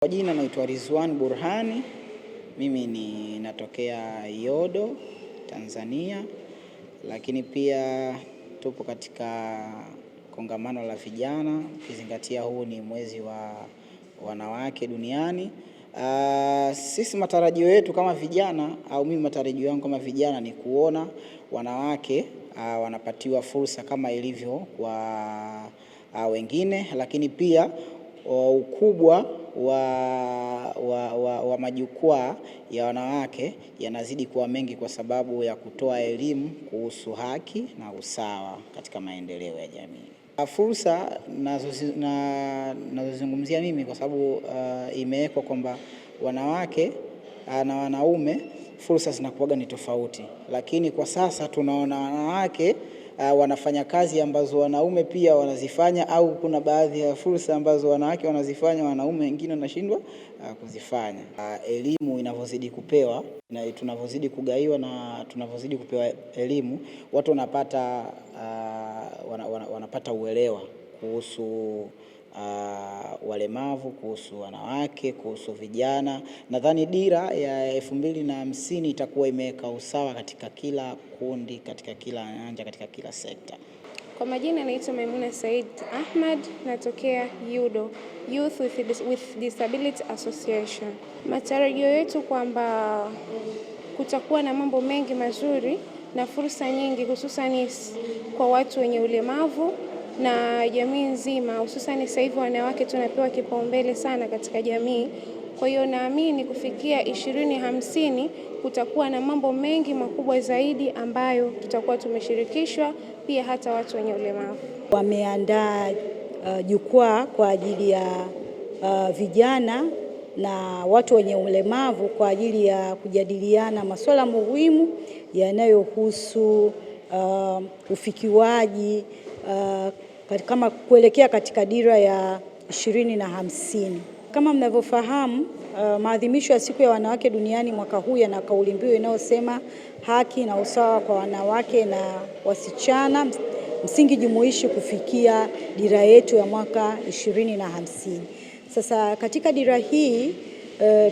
Kwa jina naitwa Rizwan Burhani, mimi natokea Yodo, Tanzania, lakini pia tupo katika kongamano la vijana, ukizingatia huu ni mwezi wa wanawake duniani. Sisi matarajio yetu kama vijana, au mimi matarajio yangu kama vijana ni kuona wanawake wanapatiwa fursa kama ilivyo kwa wengine, lakini pia ukubwa wa majukwaa ya wanawake yanazidi kuwa mengi kwa sababu ya kutoa elimu kuhusu haki na usawa katika maendeleo ya jamii. Fursa nazozungumzia mimi kwa sababu imewekwa kwamba wanawake na wanaume fursa zinakuwa ni tofauti, lakini kwa sasa tunaona wanawake wanafanya kazi ambazo wanaume pia wanazifanya, au kuna baadhi ya fursa ambazo wanawake wanazifanya wanaume wengine wanashindwa kuzifanya. Elimu inavyozidi kupewa na tunavyozidi kugaiwa na tunavyozidi kupewa elimu, watu wanapata uelewa kuhusu walemavu, kuhusu wanawake, kuhusu vijana. Nadhani dira ya 2050 itakuwa imeweka usawa katika kila kundi, katika kila nyanja, katika kila sekta. Kwa majina naitwa Maimuna Said Ahmad, natokea Yodo, Youth with Disability Association. Matarajio yetu kwamba kutakuwa na mambo mengi mazuri na fursa nyingi, hususan kwa watu wenye ulemavu na jamii nzima, hususan sasa hivi wanawake tunapewa kipaumbele sana katika jamii. Kwa hiyo naamini kufikia 2050 kutakuwa na mambo mengi makubwa zaidi ambayo tutakuwa tumeshirikishwa, pia hata watu wenye ulemavu. Wameandaa jukwaa kwa ajili ya vijana na watu wenye ulemavu kwa ajili ya kujadiliana masuala muhimu yanayohusu ufikiwaji kama kuelekea katika dira ya 2050. Kama mnavyofahamu, maadhimisho ya siku ya wanawake duniani mwaka huu yana kauli mbiu inayosema haki na usawa kwa wanawake na wasichana, msingi jumuishi kufikia dira yetu ya mwaka 2050. Sasa katika dira hii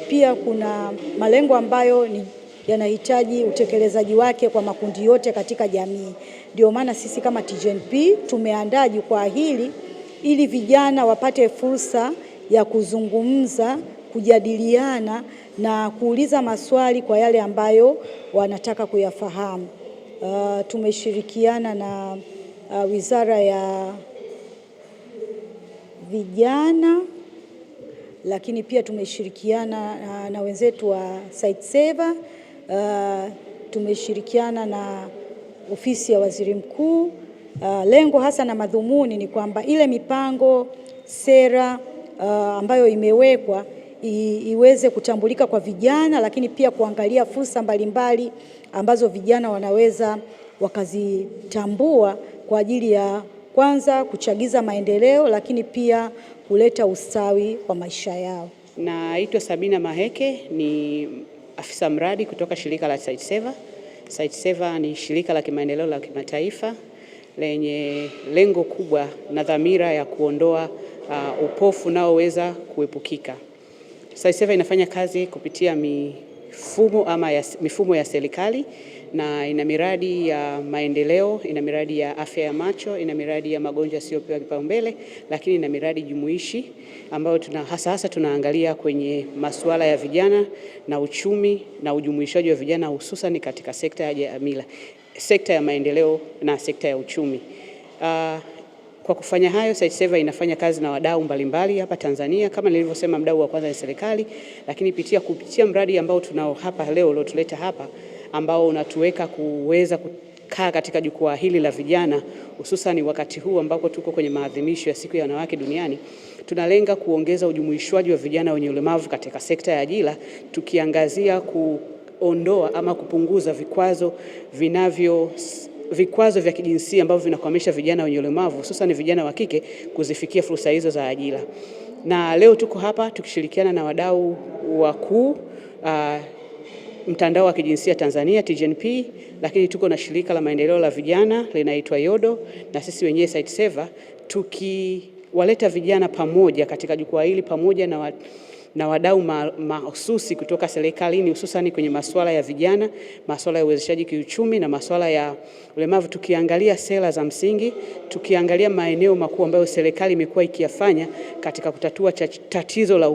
pia kuna malengo ambayo yanahitaji utekelezaji wake kwa makundi yote katika jamii. Ndio maana sisi kama TGNP tumeandaa jukwaa hili ili vijana wapate fursa ya kuzungumza, kujadiliana na kuuliza maswali kwa yale ambayo wanataka kuyafahamu. Tumeshirikiana na Wizara ya Vijana, lakini pia tumeshirikiana na wenzetu wa Sightsavers, tumeshirikiana na ofisi ya Waziri Mkuu. Lengo hasa na madhumuni ni kwamba ile mipango, sera ambayo imewekwa iweze kutambulika kwa vijana, lakini pia kuangalia fursa mbalimbali ambazo vijana wanaweza wakazitambua kwa ajili ya kwanza kuchagiza maendeleo, lakini pia kuleta ustawi wa maisha yao. Naitwa Sabina Maheke, ni afisa mradi kutoka shirika la Sightsavers. Sightsavers ni shirika la kimaendeleo la kimataifa lenye lengo kubwa na dhamira ya kuondoa upofu unaoweza kuepukika. Sightsavers inafanya kazi kupitia mifumo ya serikali na ina miradi ya maendeleo, ina miradi ya afya ya macho, ina miradi ya magonjwa yasiyopewa kipaumbele, lakini ina miradi jumuishi ambayo hasa tunaangalia kwenye masuala ya vijana na uchumi na ujumuishaji wa vijana, hususan katika sekta ya jamii, sekta ya maendeleo na sekta ya uchumi. Kwa kufanya hayo, Sightsavers inafanya kazi na wadau mbalimbali hapa Tanzania. Kama nilivyosema, mdau wa kwanza ni serikali, lakini kupitia mradi ambao tunao hapa leo uliotuleta hapa, ambao unatuweka kuweza kukaa katika jukwaa hili la vijana, hususan wakati huu ambapo tuko kwenye maadhimisho ya siku ya wanawake duniani. Tunalenga kuongeza ujumuishwaji wa vijana wenye ulemavu katika sekta ya ajira, tukiangazia kuondoa ama kupunguza vikwazo vya kijinsia ambavyo vinakwamisha vijana wenye ulemavu, hususan vijana wa kike, kuzifikia fursa hizo za ajira. Na leo tuko hapa tukishirikiana na wadau wakuu, mtandao wa kijinsia Tanzania TGNP, lakini tuko na shirika la maendeleo la vijana linaitwa Yodo, na sisi wenyewe Sightsavers, tukiwaleta vijana pamoja katika jukwaa hili pamoja na wadau mahususi kutoka serikalini, hususan kwenye masuala ya vijana, masuala ya uwezeshaji kiuchumi na masuala ya ulemavu, tukiangalia sera za msingi, tukiangalia maeneo makuu ambayo serikali imekuwa ikiyafanya katika kutatua tatizo la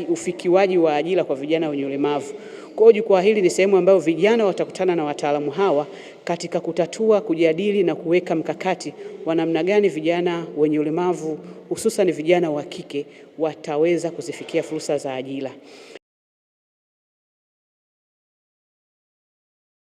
ufikiwaji wa ajira kwa vijana wenye ulemavu. Kwa hiyo jukwaa hili ni sehemu ambayo vijana watakutana na wataalamu hawa katika kutatua, kujadili na kuweka mkakati wa namna gani vijana wenye ulemavu hususan vijana wa kike wataweza kuzifikia fursa za ajira.